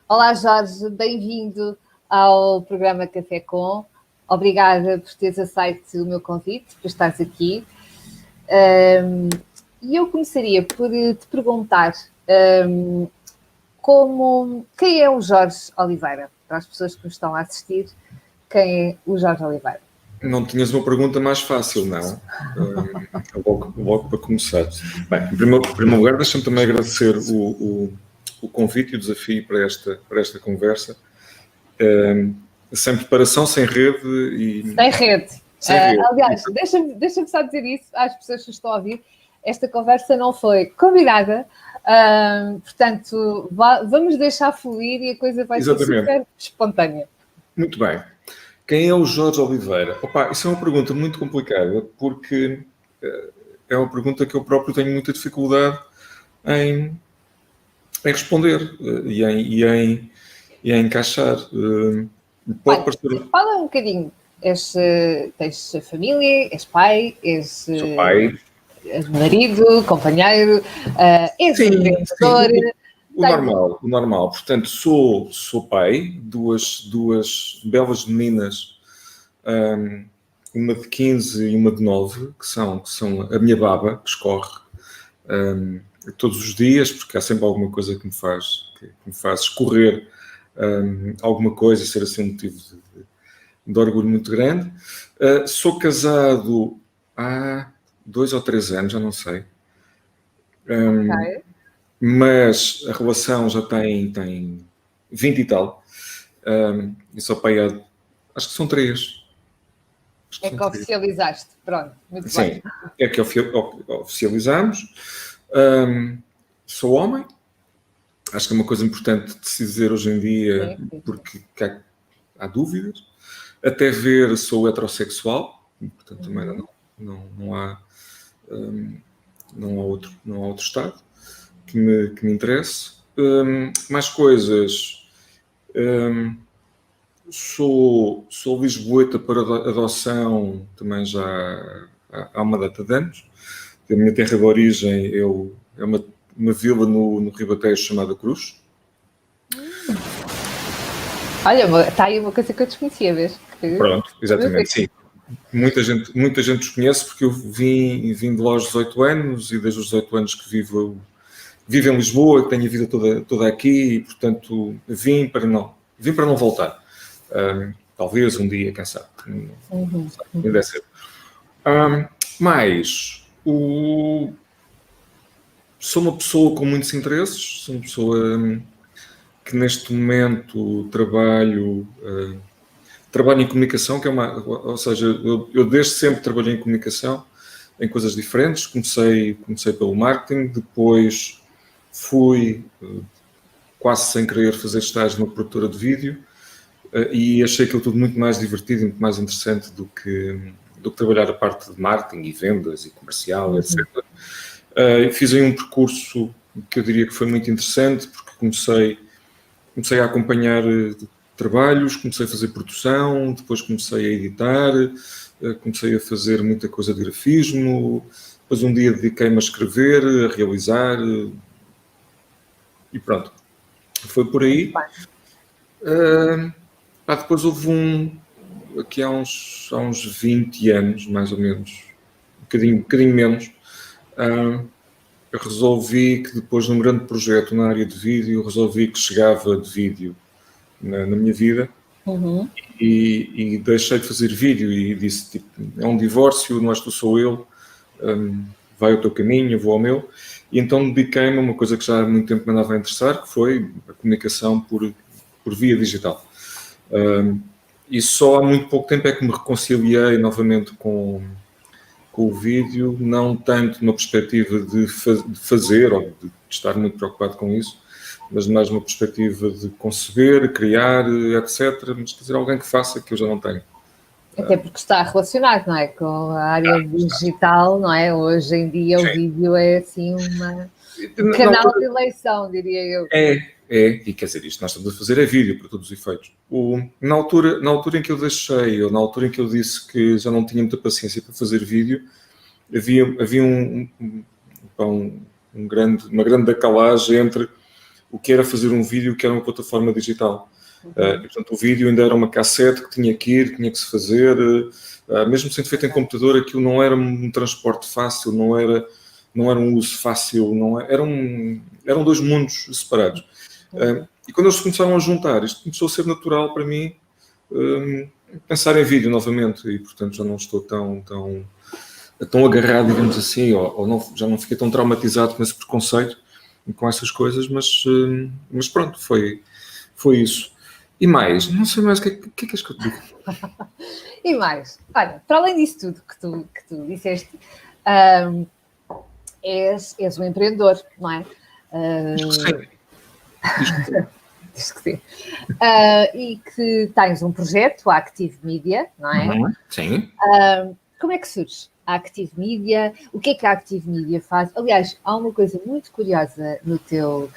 Olá Jorge, bem-vindo ao programa Café Com. Obrigada por teres aceito o meu convite, por estares aqui. E eu começaria por te perguntar quem é o Jorge Oliveira? Para as pessoas que nos estão a assistir, quem é o Jorge Oliveira? Não tinhas uma pergunta mais fácil, não? Logo para começar. Bem, em primeiro lugar, deixa-me também agradecer o convite e o desafio para esta conversa. Sem preparação, sem rede e... Sem rede. Sem rede. Aliás, deixa-me só dizer isso às pessoas que estão a ouvir. Esta conversa não foi combinada, portanto, vamos deixar fluir e a coisa vai ser super espontânea. Muito bem. Quem é o Jorge Oliveira? Opa, isso é uma pergunta muito complicada, porque é uma pergunta que eu próprio tenho muita dificuldade em responder e em encaixar. Pode parecer... Fala um bocadinho. Tens família, és pai, Sou pai. És marido, companheiro, és empreendedor. O normal. Portanto, sou pai, duas belas meninas, uma de 15 e uma de 9, que são a minha baba, que escorre todos os dias, porque há sempre alguma coisa que me faz escorrer alguma coisa e ser assim um motivo de orgulho muito grande. Sou casado há 2 ou 3 anos, já não sei. Ok. Mas a relação já tem 20 e tal. E só pai acho que são 3. É que oficializaste. Pronto, muito Sim, bem. É que oficializamos. Sou homem. Acho que é uma coisa importante de se dizer hoje em dia, porque há dúvidas. Até ver, sou heterossexual. Portanto, também não há outro estado que me interesse. Mais coisas. Sou lisboeta para adoção também já há uma data de anos. A minha terra de origem é uma vila no Ribatejo chamada Cruz. Olha, está aí uma coisa que eu desconhecia, vês? Pronto, exatamente, sim. Muita gente os conhece porque eu vim de lá aos 18 anos e desde os 18 anos que vivo em Lisboa, que tenho a vida toda aqui e, portanto, vim para não voltar. Talvez um dia, quem sabe. Não sabe, deve ser. Mas sou uma pessoa com muitos interesses, sou uma pessoa que neste momento trabalho em comunicação, ou seja, eu desde sempre trabalhei em comunicação, em coisas diferentes. Comecei pelo marketing, depois fui quase sem querer fazer estágio numa produtora de vídeo e achei aquilo tudo muito mais divertido e muito mais interessante do que trabalhar a parte de marketing e vendas e comercial, etc. Fiz aí um percurso que eu diria que foi muito interessante, porque comecei a acompanhar trabalhos, comecei a fazer produção, depois comecei a editar, comecei a fazer muita coisa de grafismo, depois um dia dediquei-me a escrever, a realizar e pronto. Foi por aí. Depois houve aqui há uns 20 anos, mais ou menos, um bocadinho menos, eu resolvi que depois de um grande projeto na área de vídeo, resolvi que chegava de vídeo na minha vida e deixei de fazer vídeo e disse, tipo, é um divórcio, não és tu, sou eu, vai ao teu caminho, eu vou ao meu. E então dediquei-me a uma coisa que já há muito tempo me andava a interessar, que foi a comunicação por via digital. E só há muito pouco tempo é que me reconciliei novamente com o vídeo, não tanto na perspectiva de fazer ou de estar muito preocupado com isso, mas mais numa perspectiva de conceber, criar, etc. Mas quer dizer, alguém que faça, que eu já não tenho. Até porque está relacionado, não é? Com a área digital, não é? Hoje em dia o vídeo é assim um canal de eleição, diria eu. E quer dizer, isto nós estamos a fazer é vídeo para todos os efeitos. Na altura em que eu deixei, ou na altura em que eu disse que já não tinha muita paciência para fazer vídeo, havia uma grande decalagem entre o que era fazer um vídeo que era uma plataforma digital. E, portanto, o vídeo ainda era uma cassete que tinha que ir, tinha que se fazer, mesmo sendo feito em computador, aquilo não era um transporte fácil, não era um uso fácil, eram dois mundos separados. E quando eles começaram a juntar, isto começou a ser natural para mim pensar em vídeo novamente, e portanto já não estou tão agarrado, digamos assim, já não fiquei tão traumatizado com esse preconceito e com essas coisas, mas pronto, foi isso. E mais, não sei mais o que é que eu te digo. E mais, olha, para além disso tudo que tu disseste, és um empreendedor, não é? Diz que sim. E que tens um projeto, a Active Media, não é? Sim. Como é que surge a Active Media? O que é que a Active Media faz? Aliás, há uma coisa muito curiosa no teu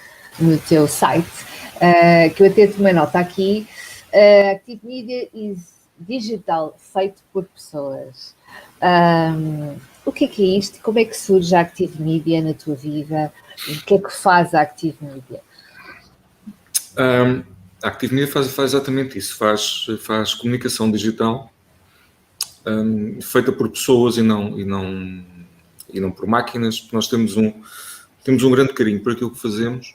site, que eu até tomei nota aqui. Active Media is digital, feito por pessoas. O que é isto? Como é que surge a Active Media na tua vida? O que é que faz a Active Media? A Active Media faz exatamente isso, faz comunicação digital feita por pessoas e não por máquinas, porque nós temos um grande carinho por aquilo que fazemos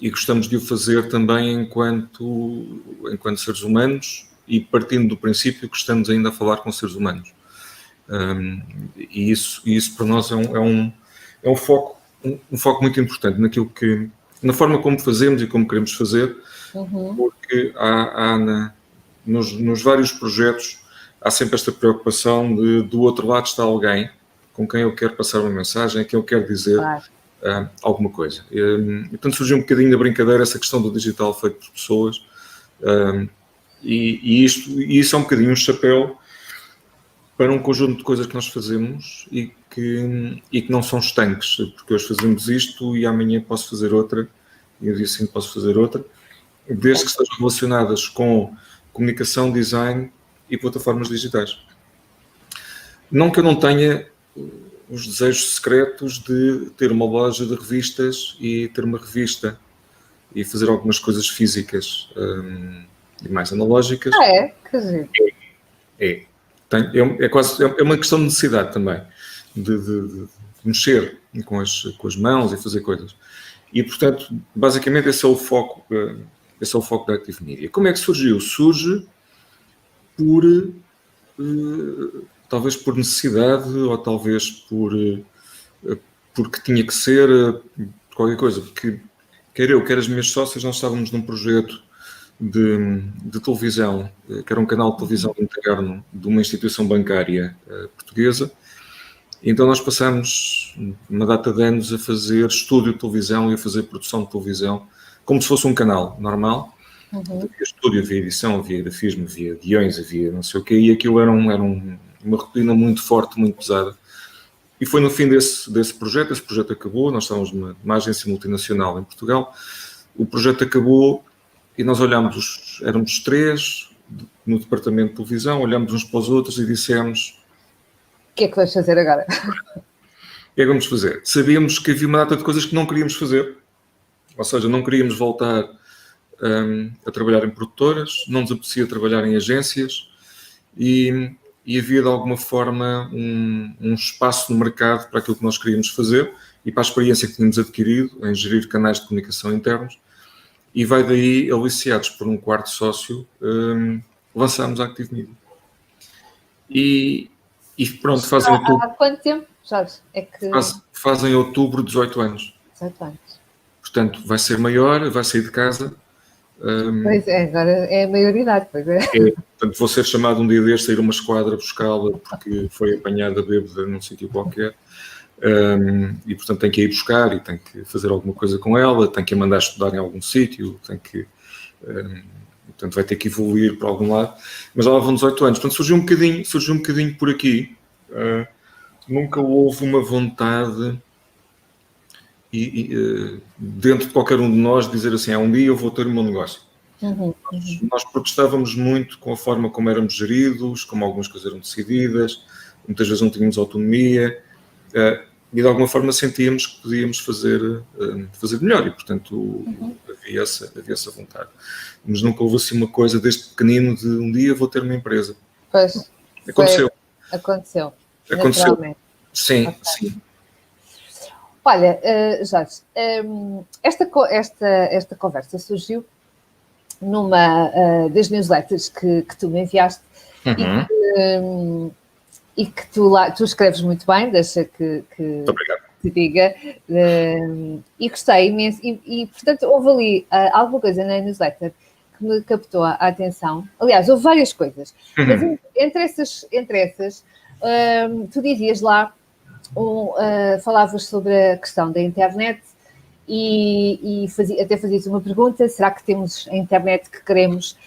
e gostamos de o fazer também enquanto seres humanos e partindo do princípio que estamos ainda a falar com seres humanos. E isso para nós é um foco muito importante na forma como fazemos e como queremos fazer, porque nos vários projetos há sempre esta preocupação de do outro lado está alguém com quem eu quero passar uma mensagem, a quem eu quero dizer alguma coisa. E, portanto, surgiu um bocadinho da brincadeira essa questão do digital feito por pessoas, e isso é um bocadinho um chapéu para um conjunto de coisas que nós fazemos e que não são estanques, porque hoje fazemos isto e amanhã posso fazer outra, e o dia seguinte posso fazer outra, desde que estejam relacionadas com comunicação, design e plataformas digitais. Não que eu não tenha os desejos secretos de ter uma loja de revistas e ter uma revista e fazer algumas coisas físicas e mais analógicas. É? Quer dizer... É uma questão de necessidade também, de mexer com as mãos e fazer coisas. E, portanto, basicamente esse é o foco da Active Media. Como é que surgiu? Surge talvez por necessidade ou talvez porque tinha que ser qualquer coisa, porque quer eu, quer as minhas sócias, nós estávamos num projeto de televisão, que era um canal de televisão interno de uma instituição bancária portuguesa. Então nós passámos uma data de anos a fazer estúdio de televisão e a fazer produção de televisão, como se fosse um canal normal. Havia estúdio, havia edição, havia grafismo, havia guiões, havia não sei o quê, e aquilo era uma rotina muito forte, muito pesada. E foi no fim desse projeto, esse projeto acabou, nós estávamos numa agência multinacional em Portugal, o projeto acabou e nós olhámos, éramos 3 no departamento de televisão, olhámos uns para os outros e dissemos: o que é que vais fazer agora? O que é que vamos fazer? Sabíamos que havia uma data de coisas que não queríamos fazer, ou seja, não queríamos voltar a trabalhar em produtoras, não nos apetecia trabalhar em agências e havia de alguma forma um espaço no mercado para aquilo que nós queríamos fazer e para a experiência que tínhamos adquirido em gerir canais de comunicação internos. E vai daí, aliciados por um quarto sócio, lançámos a Active Media. E pronto, fazem outubro. Há quanto tempo, Jorge? Fazem outubro 18 anos. 18 anos. Portanto, vai ser maior, vai sair de casa. Pois é, agora é a maioridade, pois é. Portanto, vou ser chamado um dia deste a ir uma esquadra buscá-la porque foi apanhada bêbada num sítio qualquer. E portanto tem que ir buscar e tem que fazer alguma coisa com ela, tem que a mandar estudar em algum sítio, portanto vai ter que evoluir para algum lado, mas já lá vão 18 anos, portanto surgiu um bocadinho por aqui. Nunca houve uma vontade dentro de qualquer um de nós dizer assim, um dia eu vou ter o meu negócio. Nós protestávamos muito com a forma como éramos geridos, como algumas coisas eram decididas, muitas vezes não tínhamos autonomia. de alguma forma sentíamos que podíamos fazer melhor e, portanto, havia essa vontade. Mas nunca houve assim uma coisa desde pequenino de um dia vou ter uma empresa. Pois. Aconteceu. Aconteceu. Sim, okay. Sim. Olha, Jorge, esta conversa surgiu numa das newsletters que tu me enviaste e que tu escreves muito bem, deixa que te diga, e gostei imenso, e portanto houve ali alguma coisa na newsletter que me captou a atenção. Aliás, houve várias coisas, mas entre essas tu dizias lá, falavas sobre a questão da internet e até fazias uma pergunta: será que temos a internet que queremos?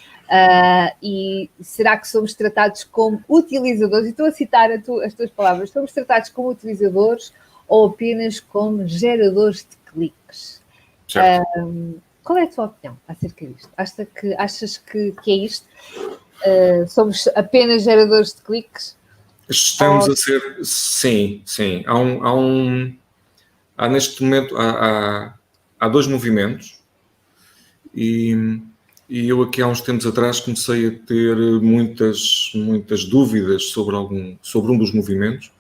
E será que somos tratados como utilizadores? E estou a citar as tuas palavras: somos tratados como utilizadores ou apenas como geradores de cliques? Qual é a tua opinião acerca disto? Achas que é isto? Somos apenas geradores de cliques? Estamos a ser... Sim. Há neste momento... Há dois movimentos e eu aqui há uns tempos atrás comecei a ter muitas dúvidas sobre um dos movimentos,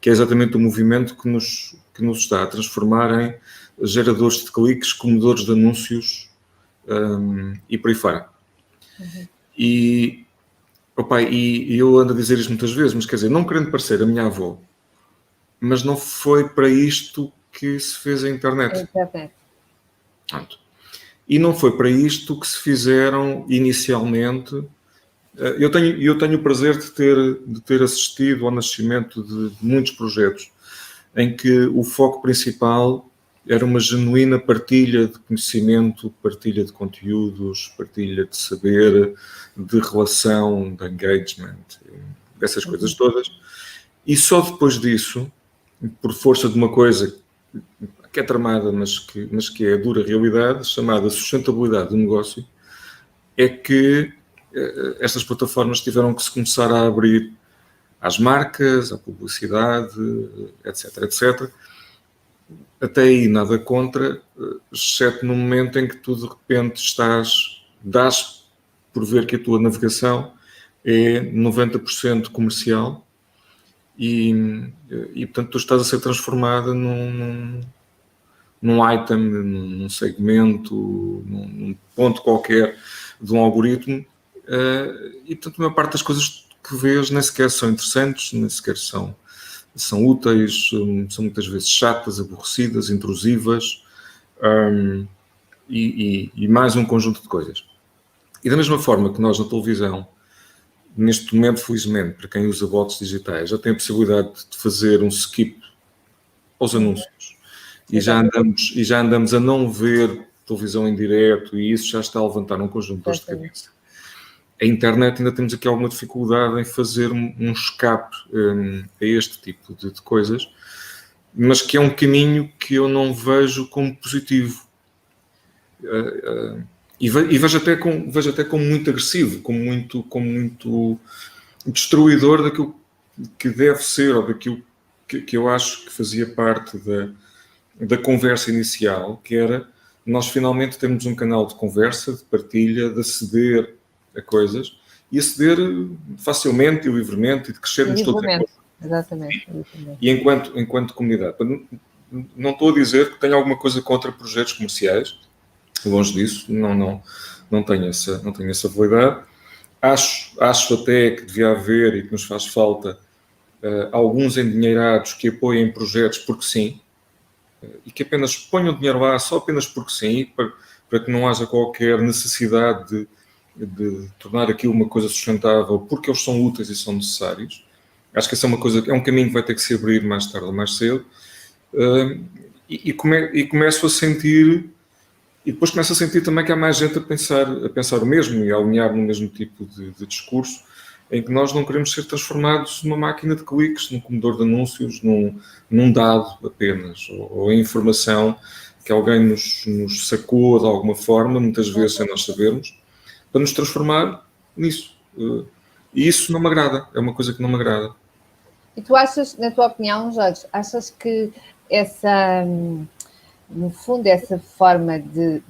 que é exatamente o movimento que nos está a transformar em geradores de cliques, comedores de anúncios e por aí fora. E eu ando a dizer isto muitas vezes, mas quer dizer, não querendo parecer a minha avó, mas não foi para isto que se fez a internet. Pronto. E não foi para isto que se fizeram inicialmente. Eu tenho o prazer de ter assistido ao nascimento de muitos projetos em que o foco principal era uma genuína partilha de conhecimento, partilha de conteúdos, partilha de saber, de relação, de engagement, dessas coisas todas. E só depois disso, por força de uma coisa que é tramada, mas que é a dura realidade, chamada sustentabilidade do negócio, é que estas plataformas tiveram que se começar a abrir às marcas, à publicidade, etc. Até aí nada contra, exceto no momento em que tu de repente dás por ver que a tua navegação é 90% comercial e portanto tu estás a ser transformada num item, num segmento, num ponto qualquer de um algoritmo e portanto a maior parte das coisas que vês nem sequer são interessantes, nem sequer são úteis, são muitas vezes chatas, aborrecidas, intrusivas e mais um conjunto de coisas. E da mesma forma que nós na televisão, neste momento, felizmente, para quem usa bots digitais, já tem a possibilidade de fazer um skip aos anúncios e já andamos a não ver televisão em direto e isso já está a levantar um conjunto de dores de cabeça. A internet ainda temos aqui alguma dificuldade em fazer um escape a este tipo de coisas, mas que é um caminho que eu não vejo como positivo. E vejo até como muito agressivo, como muito destruidor daquilo que deve ser, ou daquilo que eu acho que fazia parte da conversa inicial, que era nós finalmente temos um canal de conversa, de partilha, de aceder a coisas e aceder facilmente e livremente e de crescermos todos em conjunto. Exatamente. E enquanto comunidade. Não estou a dizer que tenho alguma coisa contra projetos comerciais, longe disso, não tenho essa validade. Acho até que devia haver e que nos faz falta alguns endinheirados que apoiem projetos porque sim, e que apenas ponham dinheiro lá só apenas porque sim, para que não haja qualquer necessidade de tornar aquilo uma coisa sustentável porque eles são úteis e são necessários. Acho que essa é um caminho que vai ter que se abrir mais tarde ou mais cedo. E começo a sentir, e depois começo a sentir também que há mais gente a pensar o mesmo e a alinhar no mesmo tipo de discurso, em que nós não queremos ser transformados numa máquina de cliques, num comedor de anúncios, num dado apenas, ou em informação que alguém nos sacou de alguma forma, muitas vezes sem nós sabermos, para nos transformar nisso. E isso não me agrada, é uma coisa que não me agrada. E tu achas, na tua opinião, Jorge, achas que essa, no fundo, essa forma de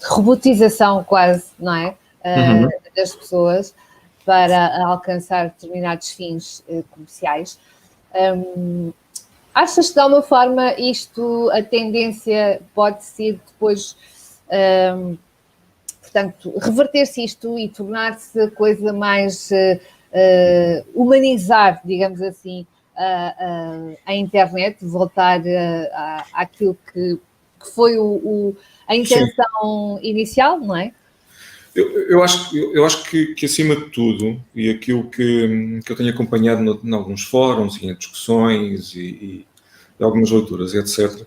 robotização quase, não é? Das pessoas para alcançar determinados fins comerciais, achas que de alguma forma a tendência pode ser depois, portanto, reverter-se isto e tornar-se a coisa mais humanizar, digamos assim, a internet, voltar àquilo que foi a intenção inicial, não é? Eu acho que acima de tudo, e aquilo que eu tenho acompanhado em alguns fóruns e em discussões e algumas leituras, etc.,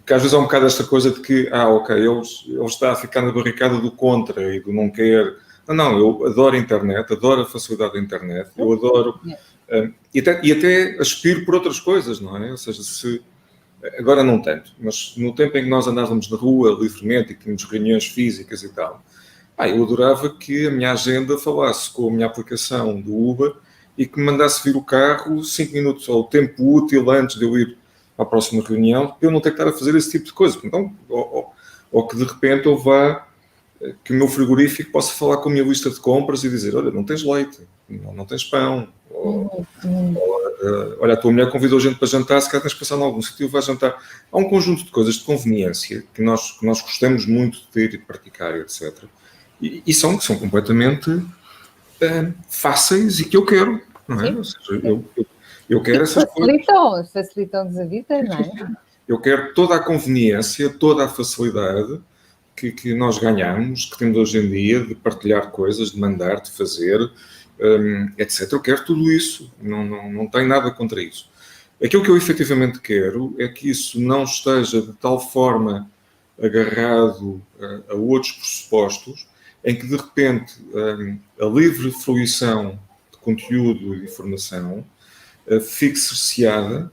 que às vezes há um bocado esta coisa de que, ok, ele está a ficar na barricada do contra e do não quer. Não, eu adoro a internet, adoro a facilidade da internet, eu adoro... e até aspiro por outras coisas, não é? Ou seja, agora não tanto, mas no tempo em que nós andávamos na rua livremente e que tínhamos reuniões físicas e tal, eu adorava que a minha agenda falasse com a minha aplicação do Uber e que me mandasse vir o carro 5 minutos ao tempo útil antes de eu ir à próxima reunião, para eu não ter que estar a fazer esse tipo de coisa. Então, ou que de repente eu vá, que o meu frigorífico possa falar com a minha lista de compras e dizer, olha, não tens leite, não tens pão, olha, a tua mulher convidou gente para jantar, se calhar tens de passar em algum sítio, vai jantar. Há um conjunto de coisas de conveniência que nós gostamos muito de ter e de praticar, etc. E são completamente fáceis e que eu quero, não é? Ou seja, eu quero essas coisas. Facilitam-nos a vida, não é? Eu quero toda a conveniência, toda a facilidade que nós ganhamos, que temos hoje em dia, de partilhar coisas, de mandar, de fazer, etc. Eu quero tudo isso, não tenho nada contra isso. Aquilo que eu efetivamente quero é que isso não esteja de tal forma agarrado a outros pressupostos, em que de repente a livre fruição de conteúdo e de informação fique cerceada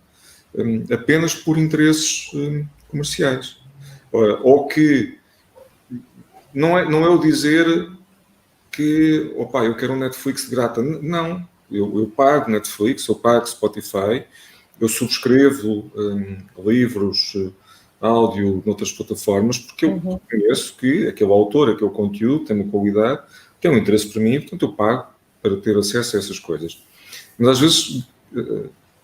apenas por interesses comerciais. Ou que não é o dizer que, eu quero um Netflix de grata. Não, eu pago Netflix, eu pago Spotify, eu subscrevo livros, áudio noutras plataformas, porque eu conheço que aquele autor, aquele conteúdo tem uma qualidade, tem um interesse para mim, portanto eu pago para ter acesso a essas coisas. Mas às vezes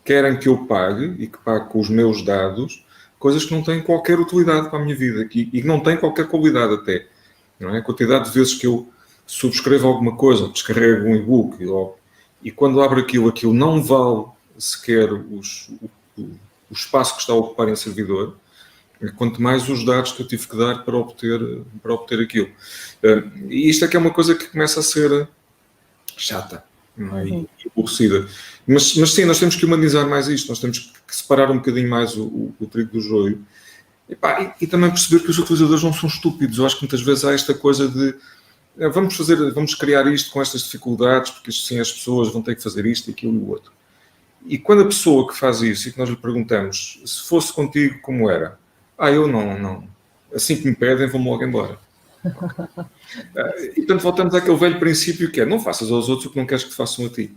querem que eu pague e que pague com os meus dados coisas que não têm qualquer utilidade para a minha vida e que não têm qualquer qualidade até. Não é? A quantidade de vezes que eu subscrevo alguma coisa, descarrego um e-book e quando abro aquilo não vale sequer o espaço que está a ocupar em servidor, quanto mais os dados que eu tive que dar para obter aquilo. E isto é que é uma coisa que começa a ser chata, não é? E aborrecida. Mas sim, nós temos que humanizar mais isto, nós temos que separar um bocadinho mais o trigo do joio. E também perceber que os utilizadores não são estúpidos. Eu acho que muitas vezes há esta coisa de vamos criar isto com estas dificuldades, porque assim as pessoas vão ter que fazer isto, aquilo e o outro. E quando a pessoa que faz isso e que nós lhe perguntamos se fosse contigo, como era? Eu não. Assim que me pedem, vou-me logo embora. E portanto voltamos àquele velho princípio que é não faças aos outros o que não queres que te façam a ti.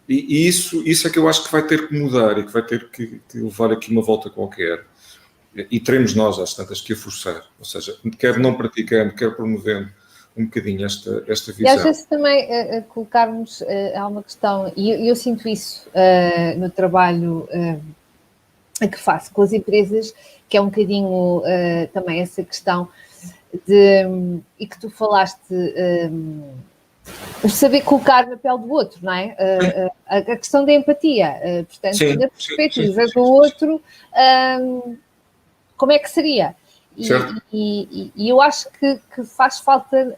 E isso é que eu acho que vai ter que mudar e que vai ter que levar aqui uma volta qualquer. E teremos nós, às tantas, que a forçar. Ou seja, quer não praticando, quer promovendo um bocadinho esta visão. E às vezes também colocarmos há uma questão, e eu sinto isso no trabalho que faço com as empresas, que é um bocadinho também essa questão e que tu falaste, saber colocar na pele do outro, não é? A questão da empatia, portanto, sim, na perspectiva do outro, como é que seria? E eu acho que faz falta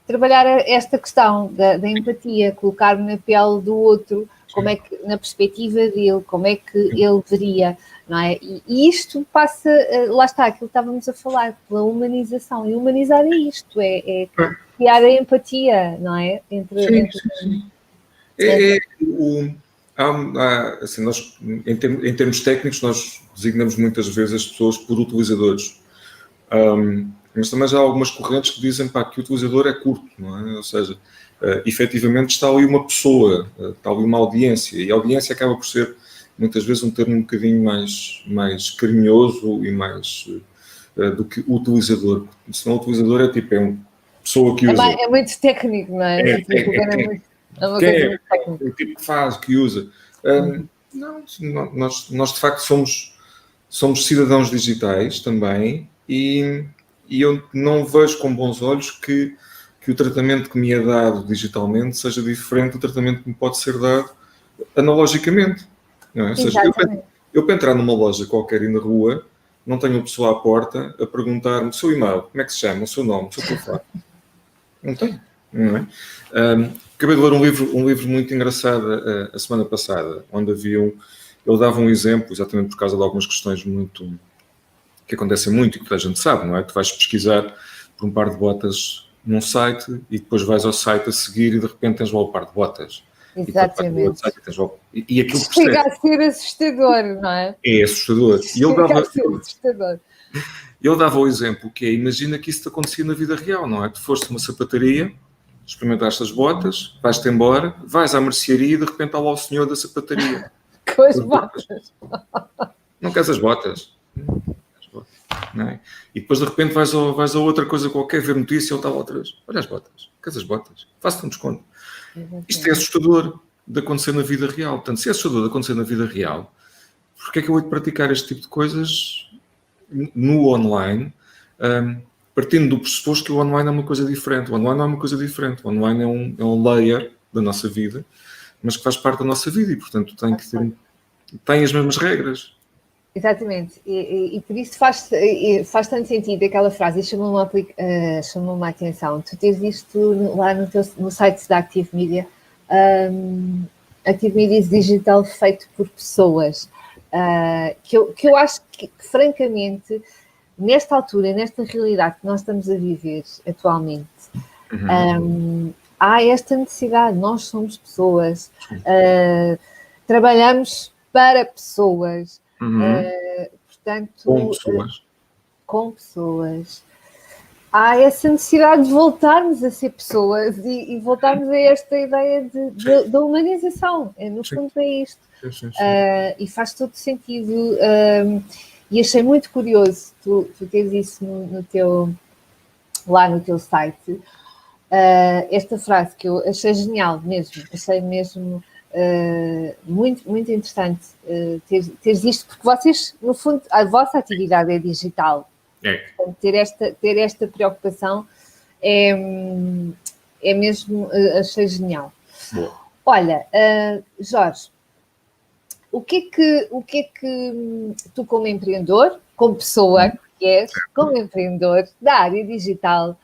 trabalhar esta questão da empatia, colocar-me na pele do outro, como é que, na perspectiva dele, como é que ele veria, não é? E isto passa, lá está, aquilo que estávamos a falar, pela humanização. E humanizar é isto, é criar a empatia, não é? Sim. Assim, nós, em termos técnicos, nós designamos muitas vezes as pessoas por utilizadores. Mas também já há algumas correntes que dizem que o utilizador é curto, não é? Ou seja, efetivamente está ali uma pessoa, está ali uma audiência, e a audiência acaba por ser, muitas vezes, um termo um bocadinho mais carinhoso e mais do que o utilizador. Se não o utilizador é uma pessoa que usa. É muito técnico, não é? É uma coisa muito técnica. O tipo que faz, que usa. Não, nós de facto somos cidadãos digitais também, e eu não vejo com bons olhos que o tratamento que me é dado digitalmente seja diferente do tratamento que me pode ser dado analogicamente. Não é? Ou seja, eu para entrar numa loja qualquer e na rua, não tenho uma pessoa à porta a perguntar-me o seu e-mail, como é que se chama, o seu nome, o seu telefone. Não tenho. Não é? Acabei de ler um livro muito engraçado a semana passada, onde ele dava um exemplo, exatamente por causa de algumas questões que acontecem muito e que toda a gente sabe, não é? Tu vais pesquisar por um par de botas num site e depois vais ao site a seguir e de repente tens lá o par de botas. Exatamente. E aquilo chega a ser assustador, não é? É assustador. Assustador. Ele dava o exemplo que é, imagina que isso te acontecia na vida real, não é? Tu foste a uma sapataria, experimentaste as botas, vais-te embora, vais à mercearia e de repente há lá o senhor da sapataria. Com as botas. Não queres as botas? Não é? E depois de repente vais a outra coisa qualquer, ver notícia, ele está lá outra vez. Olha as botas, queres as botas? Faça-te um desconto. Isto é assustador de acontecer na vida real. Portanto, se é assustador de acontecer na vida real, porque é que eu vou praticar este tipo de coisas no online, partindo do pressuposto que o online é uma coisa diferente? O online não é uma coisa diferente. O online é um layer da nossa vida, mas que faz parte da nossa vida e, portanto, tem as mesmas regras. Exatamente, e por isso faz tanto sentido aquela frase, e chamou-me a atenção. Tu tens visto lá no site da Active Media, Active Media Digital feito por pessoas, que eu acho que, francamente, nesta altura, nesta realidade que nós estamos a viver atualmente, há esta necessidade. Nós somos pessoas, trabalhamos para pessoas. Portanto, com pessoas, há essa necessidade de voltarmos a ser pessoas e voltarmos a esta ideia da humanização. No fundo é isto. Sim. E faz todo sentido. E achei muito curioso tu teres isso lá no teu site. Esta frase que eu achei genial mesmo. Achei mesmo muito, muito interessante teres isto, porque vocês, no fundo, a vossa atividade é digital. Portanto, ter esta preocupação é mesmo, achei genial. Boa. Olha, Jorge, o que é que tu, como empreendedor, como pessoa que és, como empreendedor da área digital,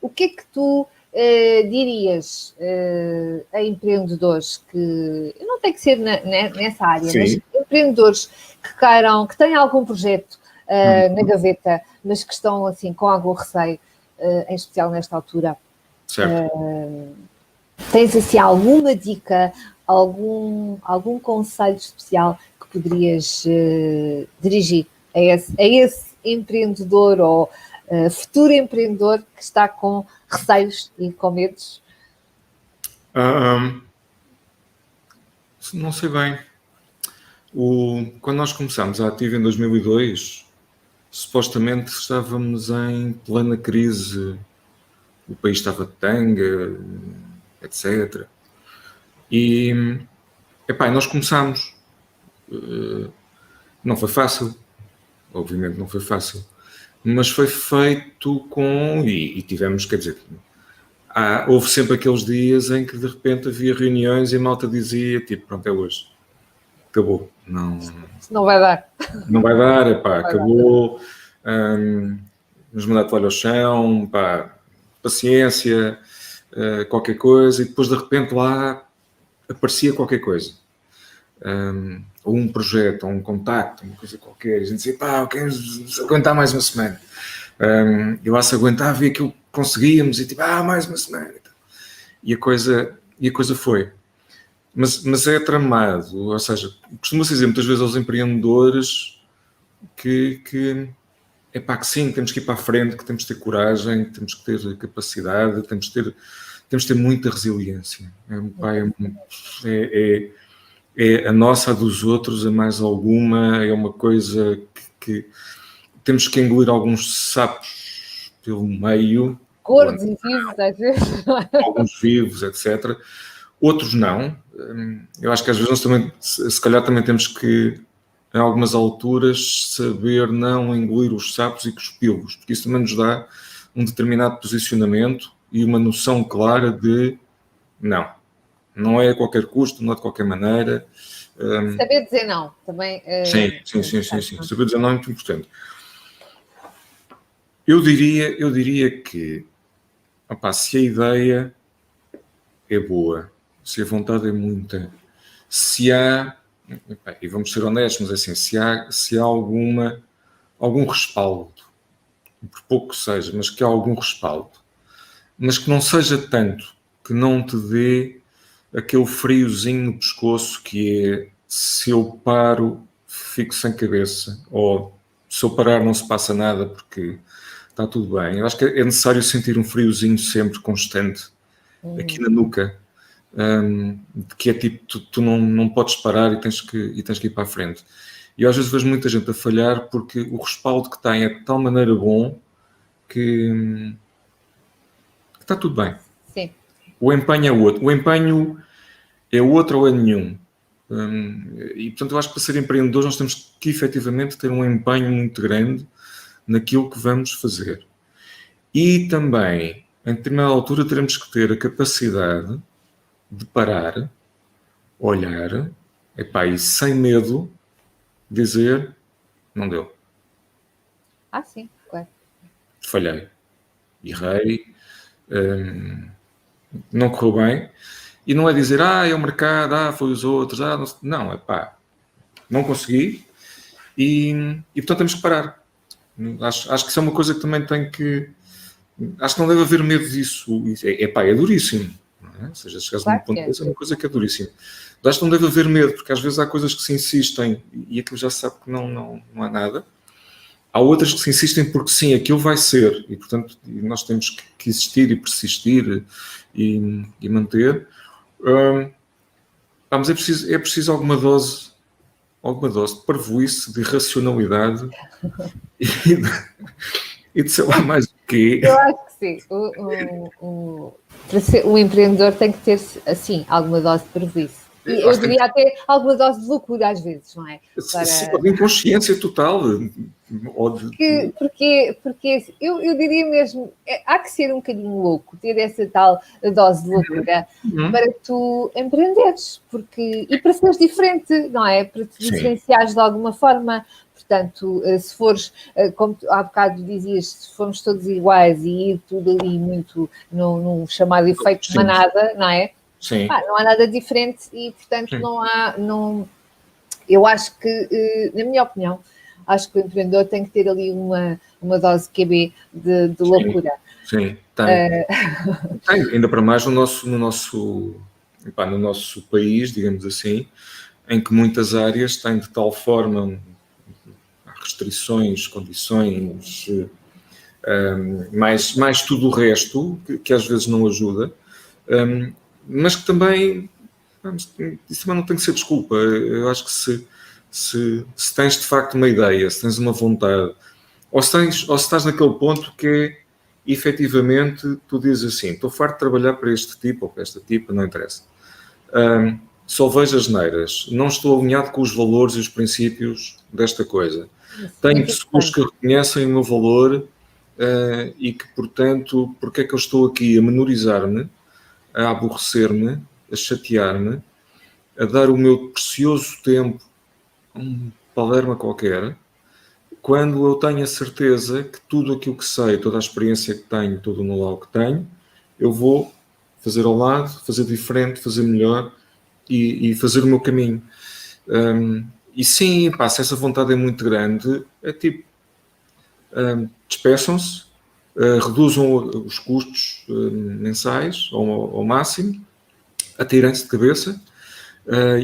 o que é que tu dirias a empreendedores que não tem que ser nessa área, Sim. mas empreendedores que têm algum projeto na gaveta, mas que estão assim com algum receio, em especial nesta altura? Certo. Tens assim alguma dica, algum conselho especial que poderias dirigir a esse empreendedor ou futuro empreendedor que está com receios e com medos? Não sei bem. Quando nós começámos a Active em 2002, supostamente estávamos em plena crise, o país estava de tanga, etc. E nós começámos. Não foi fácil, obviamente não foi fácil, mas foi feito e tivemos, quer dizer, houve sempre aqueles dias em que de repente havia reuniões e a malta dizia, tipo, pronto, é hoje, acabou. Não vai dar. Não vai dar, acabou, vamos mandar a toalha ao chão, paciência, qualquer coisa, e depois de repente lá aparecia qualquer coisa. Ou um projeto, ou um contacto, uma coisa qualquer, a gente dizia, eu quero aguentar mais uma semana. E lá se aguentava e aquilo conseguíamos, e tipo, mais uma semana. E a coisa foi. Mas é tramado, ou seja, costuma-se dizer muitas vezes aos empreendedores que epá, que sim, temos que ir para a frente, que temos que ter coragem, que temos que ter capacidade, temos que ter muita resiliência. É a nossa, a dos outros, a mais alguma, é uma coisa que temos que engolir alguns sapos pelo meio. Gordos e vivos, às vezes. Alguns vivos, etc. Outros não. Eu acho que às vezes nós também, se calhar também temos que, em algumas alturas, saber não engolir os sapos e cuspi-los, porque isso também nos dá um determinado posicionamento e uma noção clara de não é a qualquer custo, não é de qualquer maneira. Saber dizer não também. Sim. Saber dizer não é muito importante. Eu diria que, se a ideia é boa, se a vontade é muita, se há, e vamos ser honestos, mas assim, se há algum respaldo, por pouco que seja, mas que há algum respaldo, mas que não seja tanto, que não te dê aquele friozinho no pescoço que é, se eu paro, fico sem cabeça, ou se eu parar não se passa nada porque está tudo bem. Eu acho que é necessário sentir um friozinho sempre constante aqui na nuca, que é tipo, tu não podes parar e tens que ir para a frente. E eu às vezes vejo muita gente a falhar porque o respaldo que tem é de tal maneira bom que está tudo bem. Sim. O empenho é outro. O empenho é outro ou é nenhum. E portanto eu acho que para ser empreendedores nós temos que efetivamente ter um empenho muito grande naquilo que vamos fazer. E também, em determinada altura, teremos que ter a capacidade de parar, olhar, e sem medo, dizer, não deu. Sim, claro. Falhei. Errei. Não correu bem. E não é dizer, é o mercado, foi os outros, não, não consegui. E portanto temos que parar. Acho que isso é uma coisa que também tem que... Acho que não deve haver medo disso. É duríssimo. Não é? Ou seja, se chegares a um ponto desse, é uma coisa que é duríssima. Mas acho que não deve haver medo, porque às vezes há coisas que se insistem e aquilo já se sabe que não há nada. Há outras que se insistem porque sim, aquilo vai ser. E portanto nós temos que existir e persistir e manter. Mas é preciso alguma dose de parvoíce, de racionalidade e de sei lá mais o quê. Eu acho que sim. Para ser um empreendedor tem que ter, assim, alguma dose de prejuízo. E eu diria até alguma dose de loucura às vezes, não é? De inconsciência total. Porque eu diria mesmo, há que ser um bocadinho louco, ter essa tal dose de loucura para tu empreenderes, e para seres diferente, não é? Para te diferenciares de alguma forma. Portanto, se fores, como há bocado dizias, se formos todos iguais e ir tudo ali muito num chamado efeito de manada, não é? Sim. Não há nada diferente e, portanto, eu acho que, na minha opinião, acho que o empreendedor tem que ter ali uma dose QB de loucura. Sim, tem. Ainda para mais no nosso país, digamos assim, em que muitas áreas têm de tal forma restrições, condições, mais tudo o resto, que às vezes não ajuda, mas que também, isso também não tem que ser desculpa. Eu acho que se tens de facto uma ideia, se tens uma vontade, ou se estás naquele ponto que é, efetivamente, tu dizes assim, estou farto de trabalhar para este tipo ou para esta tipa, não interessa. Só vejo as neiras, não estou alinhado com os valores e os princípios desta coisa. Tenho pessoas que reconhecem o meu valor e que, portanto, porque é que eu estou aqui a menorizar-me, a aborrecer-me, a chatear-me, a dar o meu precioso tempo a um palerma qualquer, quando eu tenho a certeza que tudo aquilo que sei, toda a experiência que tenho, todo o know-how que tenho, eu vou fazer ao lado, fazer diferente, fazer melhor e fazer o meu caminho. E sim, se essa vontade é muito grande, é tipo, despeçam-se, reduzam os custos mensais ao máximo, atirem-se de cabeça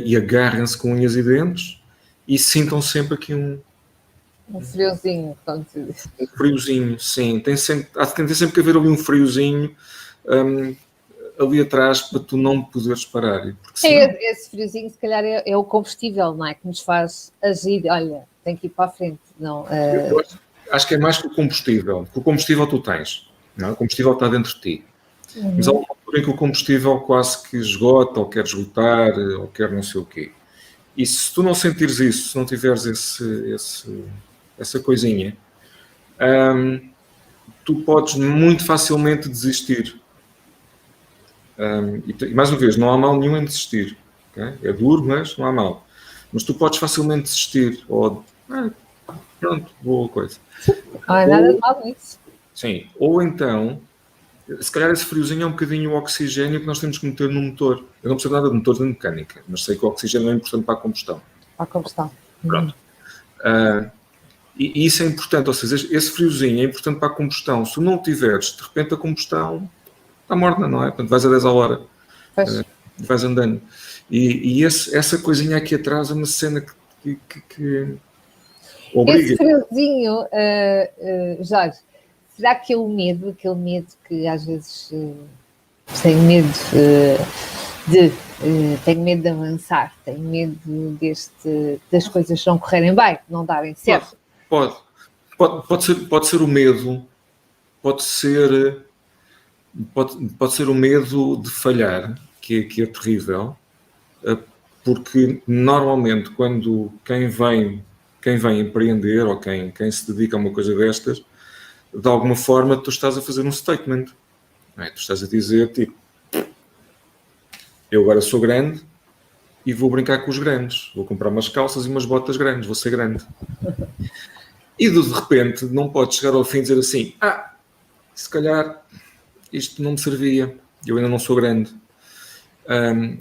e agarrem-se com unhas e dentes e sintam sempre aqui Um friozinho, como tu dizes. Um friozinho, sim. Tem sempre que haver ali um friozinho ali atrás para tu não poderes parar. Senão... Esse friozinho, se calhar, é o combustível, não é? Que nos faz agir. Olha, tem que ir para a frente. Não, acho que é mais que o combustível. Porque o combustível tu tens. Não é? O combustível está dentro de ti. Mas há uma altura em que o combustível quase que esgota, ou quer esgotar, ou quer não sei o quê. E se tu não sentires isso, se não tiveres essa coisinha, tu podes muito facilmente desistir. E mais uma vez, não há mal nenhum em desistir. Okay? É duro, mas não há mal. Mas tu podes facilmente desistir. Ou, pronto, boa coisa. Não há nada de mal nisso. Sim. Ou então, se calhar esse friozinho é um bocadinho o oxigênio que nós temos que meter no motor. Eu não percebo nada de motor de mecânica, mas sei que o oxigênio é importante para a combustão. Para a combustão. Pronto. E isso é importante, ou seja, esse friozinho é importante para a combustão. Se não o tiveres, de repente a combustão está morna, não é? Portanto, vais a 10 a hora, vais andando. E essa coisinha aqui atrás é uma cena que obriga. Esse friozinho, Jorge, será aquele medo que às vezes tenho medo tenho medo de avançar, tenho medo das coisas não correrem bem, não darem certo? Pode ser o medo, pode ser o medo de falhar, que é terrível, porque normalmente quando quem vem empreender ou quem se dedica a uma coisa destas, de alguma forma tu estás a fazer um statement. Não é? Tu estás a dizer, tipo, eu agora sou grande e vou brincar com os grandes. Vou comprar umas calças e umas botas grandes, vou ser grande. E de repente não podes chegar ao fim e dizer assim, se calhar isto não me servia, eu ainda não sou grande.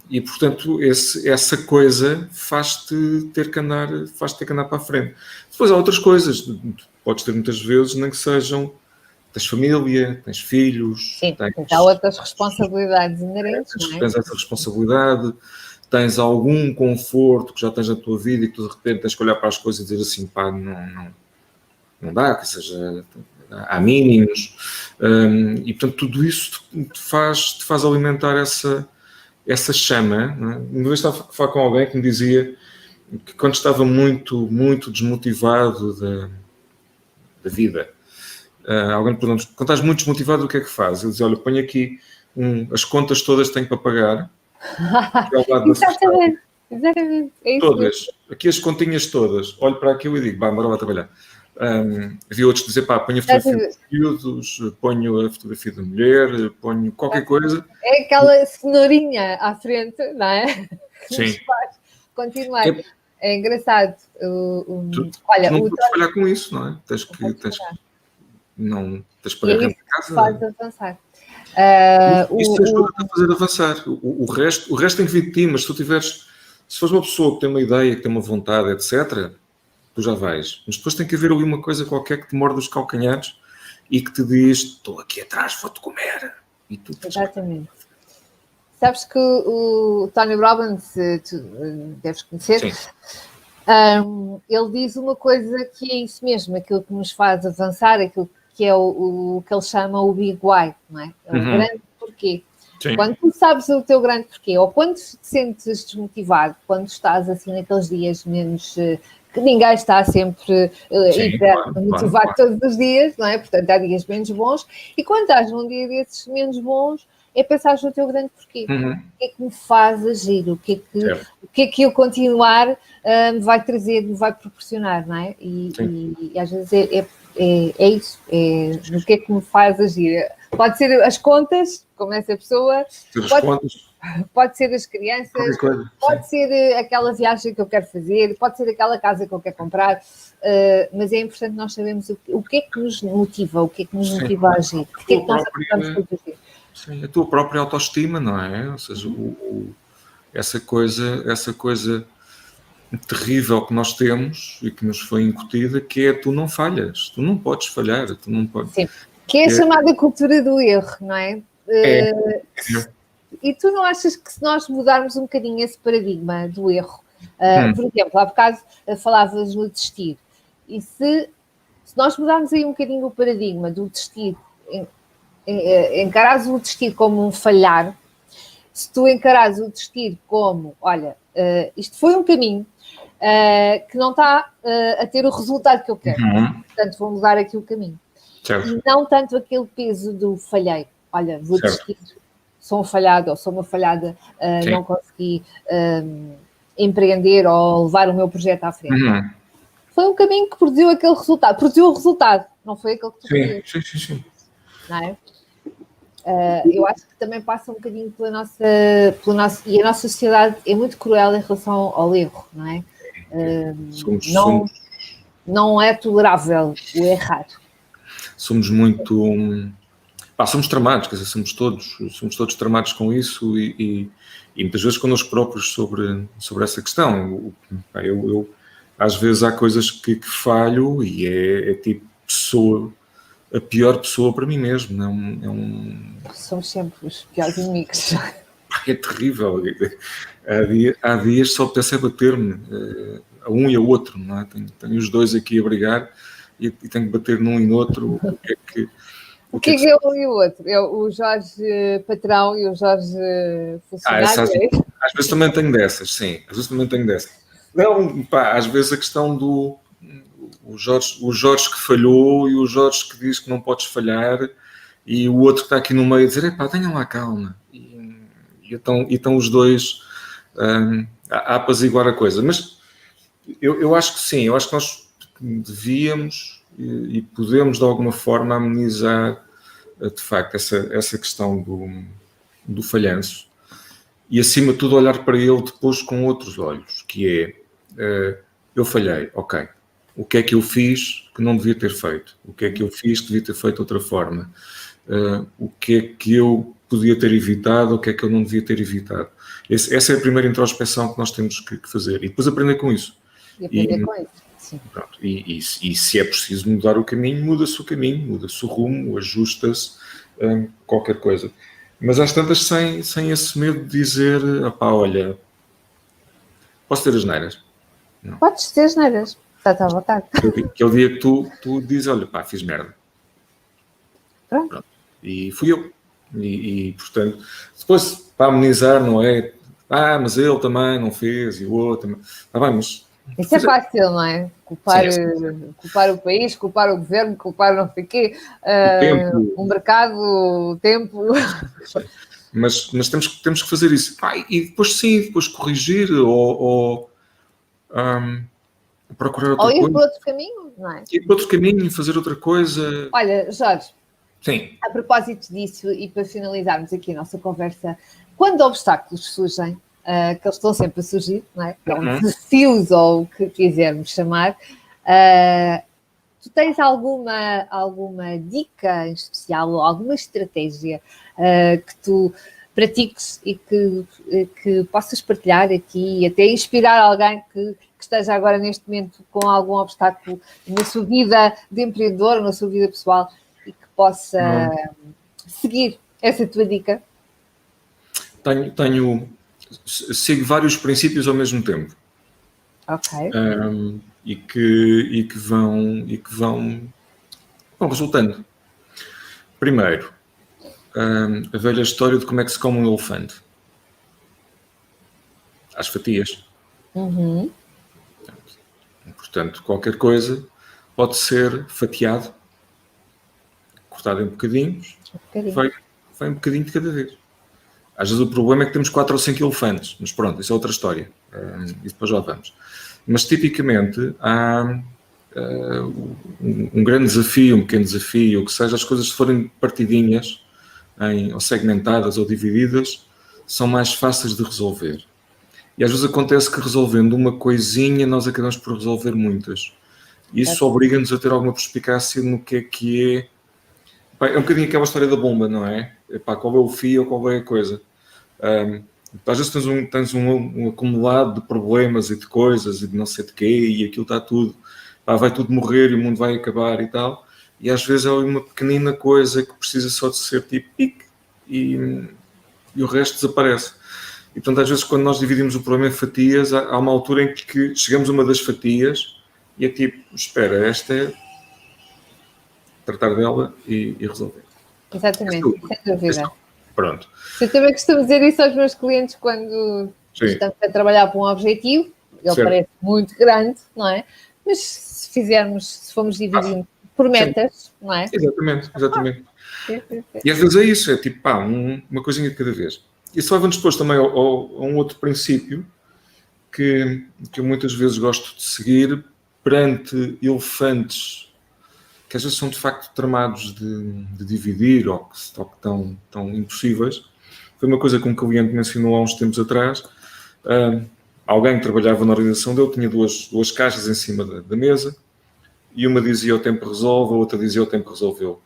E portanto essa coisa faz-te ter que andar para a frente. Depois há outras coisas, podes ter muitas vezes, nem que sejam, tens família, tens filhos. Sim, há outras responsabilidades inerentes, não é? Tens essa responsabilidade, tens algum conforto que já tens na tua vida e que tu de repente tens que olhar para as coisas e dizer assim, não dá, que seja, há mínimos. E portanto tudo isso te faz alimentar essa chama. Não é? Uma vez estava a falar com alguém que me dizia que quando estava muito, muito desmotivado da vida, alguém perguntou, quando estás muito desmotivado, o que é que fazes? Ele diz, olha, ponho aqui as contas todas que tenho para pagar. Exatamente. É isso todas. mesmo. Aqui as continhas todas. Olho para aquilo e digo, bora lá trabalhar. Havia outros que dizer, ponho a fotografia dos miúdos, ponho a fotografia da mulher, ponho qualquer coisa. É aquela cenourinha à frente, não é? Que Sim. nos faz continuar. É engraçado. Olha, tu não podes falhar com isso, não é? Tens que pagar renda de casa. Faz avançar. Isso ajuda-te a fazer avançar. O resto tem que vir de ti, mas se fores uma pessoa que tem uma ideia, que tem uma vontade, etc., tu já vais. Mas depois tem que haver ali uma coisa qualquer que te morde os calcanhares e que te diz, estou aqui atrás, vou-te comer. E tu exatamente. Sabes que o Tony Robbins, tu deves conhecer, ele diz uma coisa que é isso mesmo, aquilo que nos faz avançar, aquilo que é o que ele chama o Big Why, não é? É o grande porquê. Sim. Quando tu sabes o teu grande porquê, ou quando te sentes desmotivado, quando estás assim naqueles dias menos... que ninguém está sempre motivado todos os dias, não é? Portanto, há dias menos bons. E quando estás num dia desses menos bons, é pensar no teu grande porquê. O que é que me faz agir? O que é que eu continuar me vai trazer, me vai proporcionar, não é? E às vezes é isso. É no que é que me faz agir. Pode ser as contas, como essa pessoa. Pode ser as crianças, pode ser aquela viagem que eu quero fazer, pode ser aquela casa que eu quero comprar, mas é importante nós sabermos o que é que nos motiva, o que é que nos motiva a agir, o que é que nós precisamos fazer. Sim, a tua própria autoestima, não é? Ou seja, essa coisa terrível que nós temos e que nos foi incutida, que é tu não falhas, tu não podes falhar, tu não podes. Sim, que é a chamada cultura do erro, não é? E tu não achas que se nós mudarmos um bocadinho esse paradigma do erro, por exemplo, há bocado falavas no desistir, E se nós mudarmos aí um bocadinho o paradigma do desistir, encarares o desistir como um falhar, se tu encarares o desistir como, olha, isto foi um caminho que não está a ter o resultado que eu quero, portanto vou mudar aqui o caminho. Certo. E não tanto aquele peso do falhei, olha, vou desistir, sou um falhado ou sou uma falhada, não consegui empreender ou levar o meu projeto à frente. Foi um caminho que produziu aquele resultado, produziu o resultado, não foi aquele que tu querias. Sim. Não é? Eu acho que também passa um bocadinho pela nossa... E a nossa sociedade é muito cruel em relação ao erro, não é? Não é tolerável o errar. Somos muito... somos tramados, quer dizer, somos todos tramados com isso e muitas vezes connosco próprios sobre essa questão. Eu às vezes há coisas que falho e é tipo pessoa... a pior pessoa para mim mesmo. Somos sempre os piores inimigos. É terrível. Há dias só apetece bater-me a um e ao outro, não é? Tenho os dois aqui a brigar e tenho que bater num e no outro. O que é um e o outro? É o Jorge patrão e o Jorge funcionário? Às vezes também tenho dessas, sim. Não, às vezes a questão do... O Jorge que falhou e o Jorge que diz que não podes falhar e o outro que está aqui no meio a dizer, tenham lá calma. E estão os dois a apaziguar a coisa. Mas eu acho que sim, eu acho que nós devíamos e podemos de alguma forma amenizar de facto essa questão do falhanço e acima de tudo olhar para ele depois com outros olhos, que é, eu falhei, ok. O que é que eu fiz que não devia ter feito? O que é que eu fiz que devia ter feito de outra forma? O que é que eu podia ter evitado? O que é que eu não devia ter evitado? Essa é a primeira introspecção que nós temos que fazer. E depois aprender com isso. E aprender com isso, sim. Pronto, e se é preciso mudar o caminho, muda-se o caminho, muda-se o rumo, ajusta-se qualquer coisa. Mas às tantas sem esse medo de dizer, olha, posso ter asneiras? Não. Podes ter asneiras. Está à vontade. Aquele dia que tu dizes, olha, fiz merda. Pronto. E fui eu. E portanto, depois para amenizar, não é? Mas ele também não fez e o outro também. Bem, mas... Isso é fácil, não é? Culpar o país, culpar o governo, culpar não sei o quê, o mercado, o tempo. Mas temos que fazer isso. E depois corrigir ou procurar outra coisa. Ou ir por outro caminho, não é? Ir por outro caminho, fazer outra coisa. Olha, Jorge, sim. A propósito disso, e para finalizarmos aqui a nossa conversa, quando obstáculos surgem, que eles estão sempre a surgir, não é? Desafios ou o que quisermos chamar, tu tens alguma dica em especial ou alguma estratégia que tu pratiques e que possas partilhar aqui e até inspirar alguém que esteja agora neste momento com algum obstáculo na sua vida de empreendedor, na sua vida pessoal e que possa seguir essa tua dica? Sigo vários princípios ao mesmo tempo. Ok. E que vão resultando. Primeiro, a velha história de como é que se come um elefante. Às fatias. Portanto, qualquer coisa pode ser fatiado, cortado em bocadinhos, vai um bocadinho de cada vez. Às vezes o problema é que temos 4 ou 5 elefantes, mas pronto, isso é outra história. E depois já vamos. Mas tipicamente há um grande desafio, um pequeno desafio, o que seja, as coisas se forem partidinhas, ou segmentadas ou divididas, são mais fáceis de resolver. E às vezes acontece que resolvendo uma coisinha, nós acabamos por resolver muitas. E isso obriga-nos a ter alguma perspicácia no que é. É um bocadinho aquela história da bomba, não é? Qual é o fio ou qual é a coisa? Às vezes tens um acumulado de problemas e de coisas e de não sei de quê, e aquilo está tudo, vai tudo morrer e o mundo vai acabar e tal. E às vezes é uma pequenina coisa que precisa só de ser tipo pique e o resto desaparece. E portanto, às vezes, quando nós dividimos o problema em fatias, há uma altura em que chegamos a uma das fatias E é tipo, espera, esta é tratar dela e resolver. Exatamente, sem dúvida. Pronto. Eu também costumo dizer isso aos meus clientes quando estamos a trabalhar para um objetivo, ele parece muito grande, não é? Mas se formos dividindo por metas, não é? Exatamente. E às vezes é isso, é tipo, uma coisinha de cada vez. Isso leva-nos depois também a um outro princípio que eu muitas vezes gosto de seguir perante elefantes que às vezes são de facto tramados de dividir ou que estão impossíveis. Foi uma coisa que um cliente me ensinou há uns tempos atrás. Alguém que trabalhava na organização dele tinha duas caixas em cima da mesa e uma dizia o tempo resolve, a outra dizia o tempo resolveu.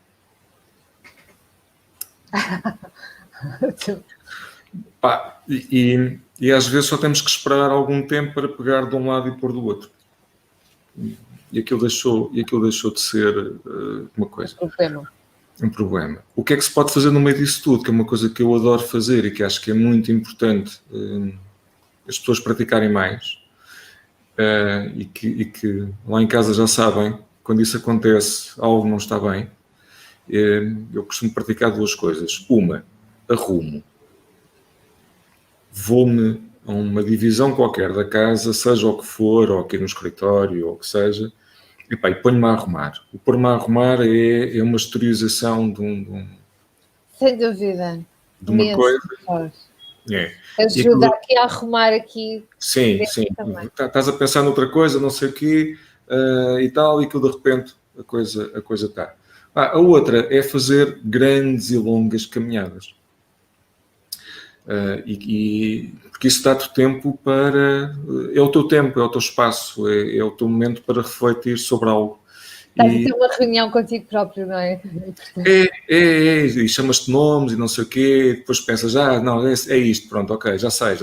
E às vezes só temos que esperar algum tempo para pegar de um lado e pôr do outro. E aquilo deixou de ser uma coisa. Um problema. O que é que se pode fazer no meio disso tudo? Que é uma coisa que eu adoro fazer e que acho que é muito importante as pessoas praticarem mais. E que lá em casa já sabem, quando isso acontece, algo não está bem. Eu costumo praticar duas coisas. Uma, arrumo. Vou-me a uma divisão qualquer da casa, seja o que for, ou aqui no escritório, ou o que seja, e ponho-me a arrumar. O pôr-me a arrumar é uma historização de um... Sem dúvida. De uma coisa. Ajuda aqui a arrumar aqui. Sim. Estás a pensar noutra coisa, não sei o quê, e tal, e que de repente a coisa está. A outra é fazer grandes e longas caminhadas. Porque isso dá-te tempo para... É o teu tempo, é o teu espaço, é o teu momento para refletir sobre algo. Estás a ter uma reunião contigo próprio, não é? E chamas-te nomes e não sei o quê, e depois pensas, não, é isto, pronto, ok, já sei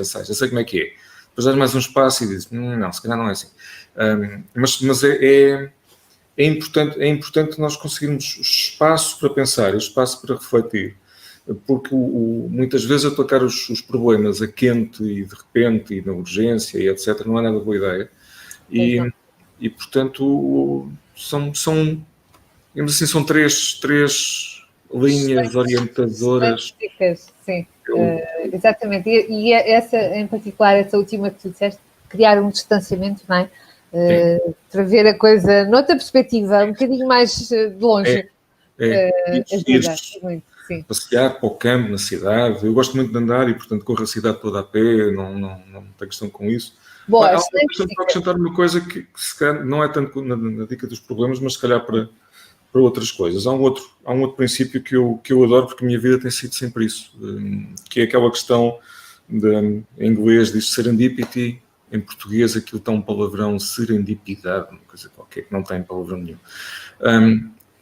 como é que é. Depois dás mais um espaço e dizes, não, se calhar não é assim. Mas é importante nós conseguirmos espaço para pensar, espaço para refletir. Porque muitas vezes atacar os problemas a quente e de repente e na urgência e etc. não é nada boa ideia. E portanto, digamos assim, são três linhas orientadoras. Sim, exatamente. E essa, em particular, essa última que tu disseste, criar um distanciamento, não é? Para ver a coisa noutra perspectiva, um bocadinho mais de longe. Ajuda muito. Sim. Passear para o campo, na cidade. Eu gosto muito de andar e, portanto, corro a cidade toda a pé, não tenho questão com isso. Boa, deixa-me acrescentar uma coisa que se calhar não é tanto na dica dos problemas, mas se calhar para outras coisas. Há um outro princípio que eu adoro, porque a minha vida tem sido sempre isso, que é aquela questão, em inglês diz serendipity, em português aquilo está um palavrão, serendipidade, uma coisa qualquer que não tem palavrão nenhum.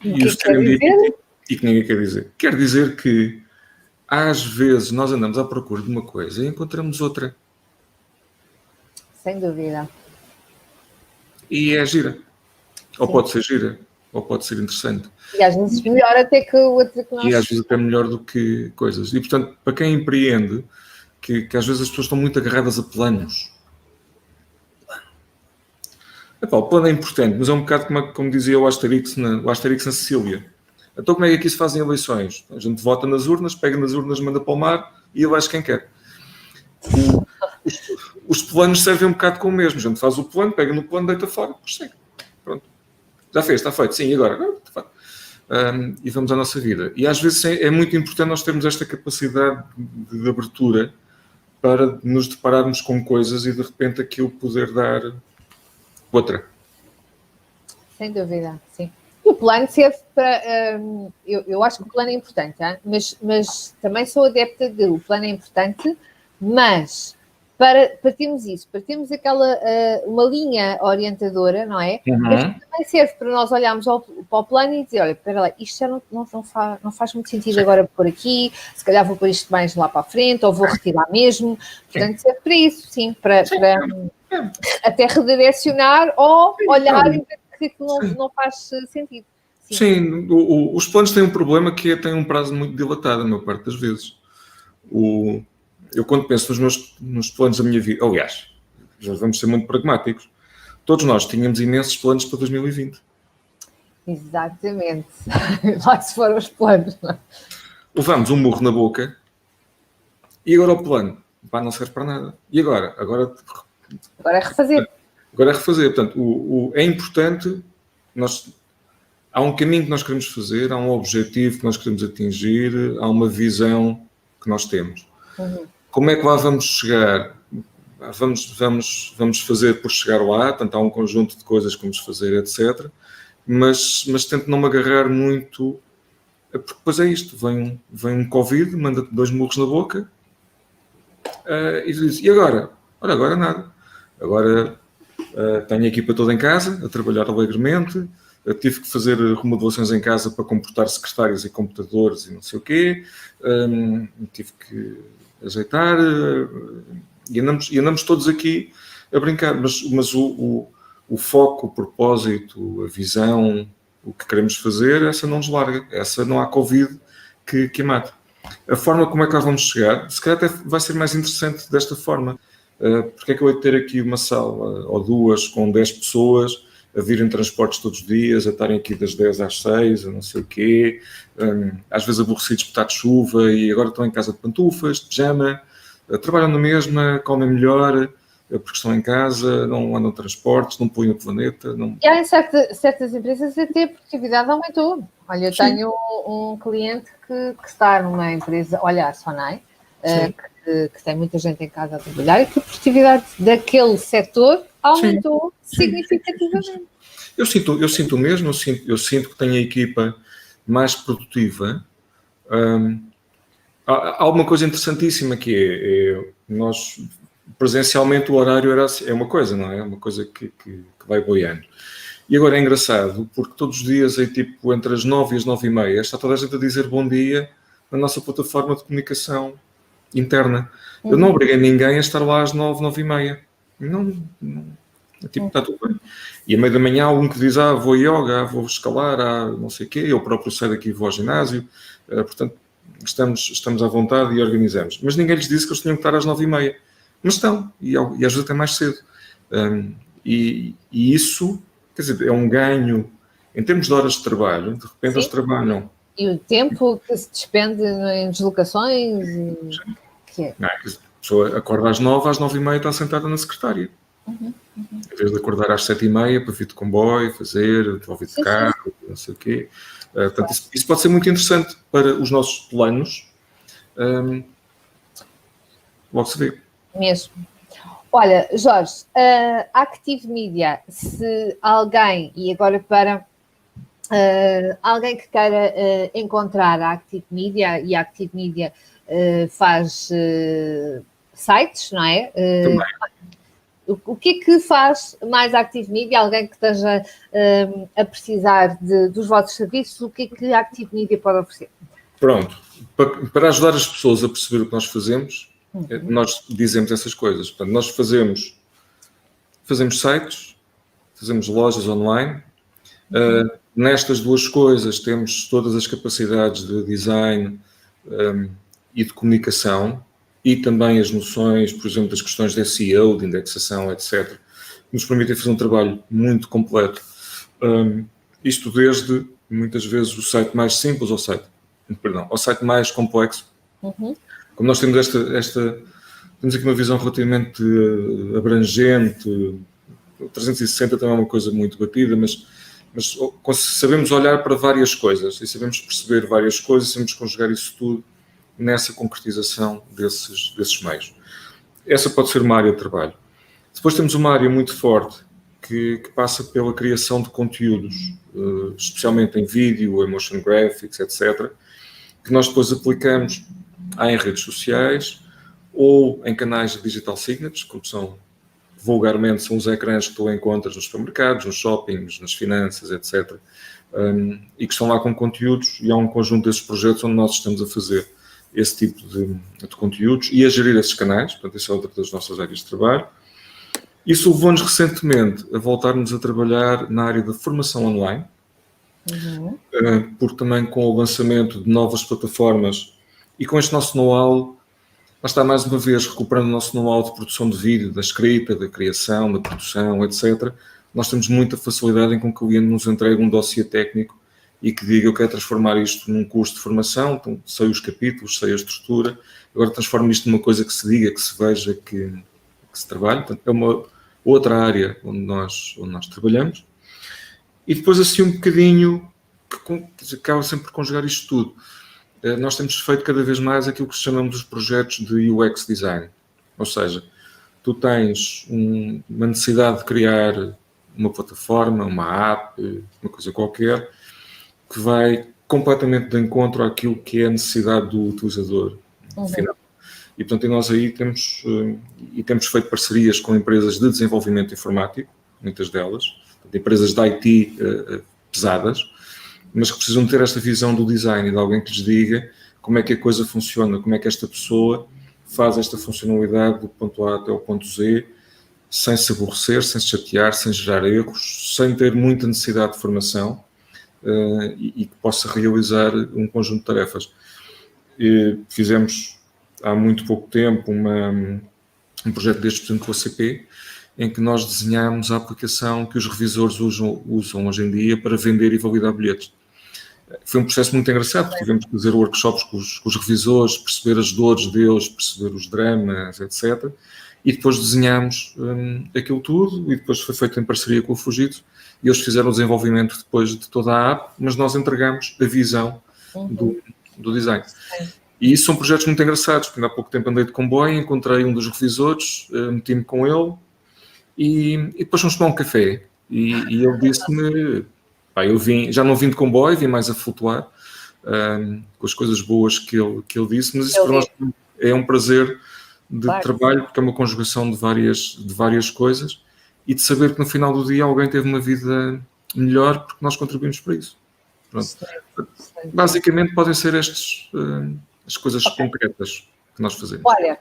E o serendipity... E que ninguém quer dizer. Quer dizer que, às vezes, nós andamos à procura de uma coisa e encontramos outra. Sem dúvida. E é gira. Ou pode ser gira, ou pode ser interessante. E às vezes melhor até que o outro que nós... E às vezes até melhor do que coisas. E, portanto, para quem empreende, que às vezes as pessoas estão muito agarradas a planos. O plano é importante, mas é um bocado como dizia o Asterix na Sicília. Então como é que aqui se fazem eleições? A gente vota nas urnas, pega nas urnas, manda para o mar e elege quem quer. Os planos servem um bocado como o mesmo. A gente faz o plano, pega no plano, deita fora, segue. Pronto. Já fez, está feito. Sim, e agora? E vamos à nossa vida. E às vezes é muito importante nós termos esta capacidade de abertura para nos depararmos com coisas e de repente aquilo poder dar outra. Sem dúvida, sim. O plano serve para... eu acho que o plano é importante, mas também sou adepta de... O plano é importante, mas para termos isso, para termos uma linha orientadora, não é? Mas também serve para nós olharmos para o plano e dizer, olha, espera lá, isto já não faz muito sentido agora pôr aqui, se calhar vou pôr isto mais lá para a frente, ou vou retirar mesmo. Portanto, serve para isso, sim, para até redirecionar ou olhar e que não faz sentido. Sim, os planos têm um problema que têm um prazo muito dilatado, a maior parte das vezes. Eu quando penso nos planos da minha vida, aliás, já vamos ser muito pragmáticos, todos nós tínhamos imensos planos para 2020. Exatamente. Lá se foram os planos. Levámos um murro na boca e agora o plano não serve para nada. E agora? Agora é refazer. Agora é refazer. Portanto, é importante, há um caminho que nós queremos fazer, há um objetivo que nós queremos atingir, há uma visão que nós temos. Uhum. Como é que lá vamos chegar? Vamos fazer por chegar lá, portanto, há um conjunto de coisas que vamos fazer, etc. Mas tento não me agarrar muito, porque depois é isto, vem um Covid, manda-te 2 murros na boca, e diz, e agora? Ora, agora nada. Agora tenho a equipa toda em casa, a trabalhar alegremente, tive que fazer remodelações em casa para comportar secretários e computadores e não sei o quê, tive que ajeitar, e andamos todos aqui a brincar, mas o foco, o propósito, a visão, o que queremos fazer, essa não nos larga, essa não há Covid que a mate. A forma como é que nós vamos chegar, se calhar até vai ser mais interessante desta forma. Porque é que eu hei de ter aqui uma sala ou 2 com 10 pessoas a virem transportes todos os dias, a estarem aqui das 10 às 6, a não sei o quê, às vezes aborrecidos por estar de chuva e agora estão em casa de pantufas, de pijama, trabalham na mesma, comem melhor, porque estão em casa, não andam transportes, não põem o planeta. Não... E há em certas empresas até a produtividade aumentou. Olha, eu tenho um cliente que está numa empresa, olha, a Sonai, que tem muita gente em casa a trabalhar e que a produtividade daquele setor aumentou significativamente. Eu sinto o mesmo, eu sinto que tenho a equipa mais produtiva. Há uma coisa interessantíssima que é nós, presencialmente, o horário é uma coisa, não é? É uma coisa que vai boiando. E agora é engraçado, porque todos os dias, tipo, entre as 9 e as 9h30, está toda a gente a dizer bom dia na nossa plataforma de comunicação interna. Eu não obriguei ninguém a estar lá às 9, 9h30. Não, tipo, está tudo bem. E a meio da manhã há um que diz, vou a yoga, vou escalar, não sei o quê, eu próprio saio daqui e vou ao ginásio. Portanto, estamos à vontade e organizamos. Mas ninguém lhes disse que eles tinham que estar às 9h30. Mas estão, e às vezes até mais cedo. E isso, quer dizer, é um ganho em termos de horas de trabalho. De repente eles trabalham. E o tempo que se despende em deslocações. A pessoa acorda às 9, às 9h30 está sentada na secretária. Em vez de acordar às 7h30 para vir de comboio, para vir de carro, não sei o quê. Portanto, isso pode ser muito interessante para os nossos planos. Logo se vê. Mesmo. Olha, Jorge, Active Media, se alguém, e agora para alguém que queira encontrar a Active Media, e a Active Media faz sites, não é? O que é que faz mais a Active Media? Alguém que esteja a precisar dos vossos serviços, o que é que a Active Media pode oferecer? Pronto. Para ajudar as pessoas a perceber o que nós fazemos, nós dizemos essas coisas. Portanto, nós fazemos sites, fazemos lojas online. Nestas 2 coisas temos todas as capacidades de design e de comunicação e também as noções, por exemplo, das questões de SEO, de indexação, etc., que nos permitem fazer um trabalho muito completo. Isto desde, muitas vezes, o site mais simples ao site mais complexo. Como nós temos temos aqui uma visão relativamente abrangente, 360 também é uma coisa muito batida, mas sabemos olhar para várias coisas e sabemos perceber várias coisas e sabemos conjugar isso tudo nessa concretização desses meios. Essa pode ser uma área de trabalho. Depois temos uma área muito forte que passa pela criação de conteúdos, especialmente em vídeo, em motion graphics, etc., que nós depois aplicamos em redes sociais ou em canais de digital signage, como vulgarmente são os ecrãs que tu encontras nos supermercados, nos shoppings, nas finanças, etc. E que estão lá com conteúdos, e há um conjunto desses projetos onde nós estamos a fazer esse tipo de conteúdos e a gerir esses canais. Portanto, isso é outra das nossas áreas de trabalho. Isso levou-nos recentemente a voltarmos a trabalhar na área da formação online, porque também com o lançamento de novas plataformas e com este nosso know-how, lá está, mais uma vez, recuperando o nosso know-how de produção de vídeo, da escrita, da criação, da produção, etc., nós temos muita facilidade em que o cliente nos entregue um dossiê técnico e que diga: eu quero transformar isto num curso de formação, então sei os capítulos, sei a estrutura, agora transformo isto numa coisa que se diga, que se veja, que se trabalhe. Portanto, é uma outra área onde nós trabalhamos. E depois, assim, um bocadinho, que acaba sempre por conjugar isto tudo. Nós temos feito cada vez mais aquilo que chamamos os projetos de UX Design. Ou seja, tu tens uma necessidade de criar uma plataforma, uma app, uma coisa qualquer, que vai completamente de encontro àquilo que é a necessidade do utilizador final. E, portanto, nós aí temos feito parcerias com empresas de desenvolvimento informático, muitas delas, empresas de IT pesadas, mas que precisam ter esta visão do design e de alguém que lhes diga como é que a coisa funciona, como é que esta pessoa faz esta funcionalidade do ponto A até o ponto Z, sem se aborrecer, sem se chatear, sem gerar erros, sem ter muita necessidade de formação e que possa realizar um conjunto de tarefas. Fizemos há muito pouco tempo um projeto destes, por exemplo, com a CP, em que nós desenhámos a aplicação que os revisores usam hoje em dia para vender e validar bilhetes. Foi um processo muito engraçado, porque tivemos que fazer workshops com os revisores, perceber as dores deles, perceber os dramas, etc. E depois desenhámos aquilo tudo, e depois foi feito em parceria com o Fujitsu, e eles fizeram o desenvolvimento depois de toda a app, mas nós entregamos a visão do design. E isso são projetos muito engraçados, porque há pouco tempo andei de comboio, encontrei um dos revisores, meti-me com ele, e depois fomos tomar um café. E ele disse-me: já não vim de comboio, vim mais a flutuar, com as coisas boas que ele disse, mas isso para nós é um prazer de trabalho, porque é uma conjugação de várias coisas, e de saber que no final do dia alguém teve uma vida melhor porque nós contribuímos para isso. Pronto. Basicamente podem ser as coisas concretas que nós fazemos. Olha,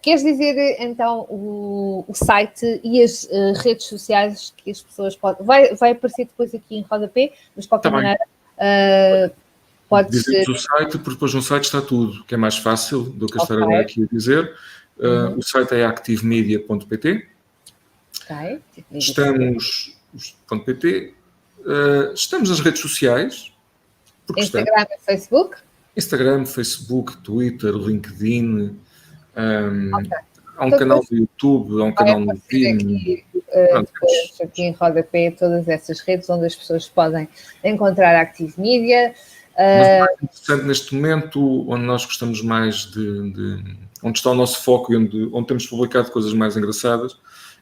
queres dizer então o site e as redes sociais que as pessoas podem... Vai aparecer depois aqui em rodapé, mas de qualquer maneira pode dizer o site, porque depois no site está tudo, que é mais fácil do que estar agora aqui a dizer. O site é activemedia.pt. Estamos nas redes sociais. Instagram e Facebook? Instagram, Facebook, Twitter, LinkedIn, há um canal do YouTube, há um canal no Vimeo. Aqui em rodapé, todas essas redes onde as pessoas podem encontrar a Active Media. Mas o mais interessante neste momento, onde nós gostamos mais onde está o nosso foco e onde temos publicado coisas mais engraçadas,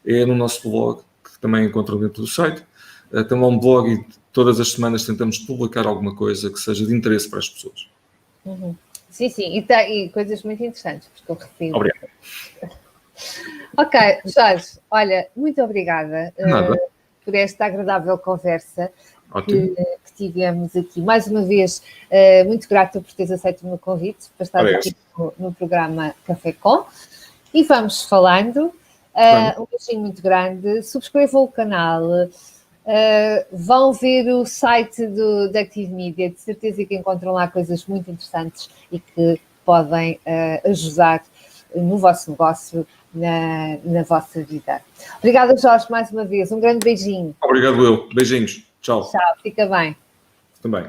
é no nosso blog, que também encontram dentro do site. Temos lá um blog e todas as semanas tentamos publicar alguma coisa que seja de interesse para as pessoas. Sim, e coisas muito interessantes, porque eu refiro. Obrigado. Ok, Jorge, olha, muito obrigada por esta agradável conversa que tivemos aqui. Mais uma vez, muito grata por teres aceito o meu convite para estar aqui no programa Café Com. E vamos falando. Um beijinho muito grande. Subscrevam o canal. Vão ver o site da Active Media, de certeza que encontram lá coisas muito interessantes e que podem ajudar no vosso negócio, na vossa vida. Obrigada, Jorge, mais uma vez. Um grande beijinho. Obrigado, eu. Beijinhos. Tchau. Tchau, fica bem. Também.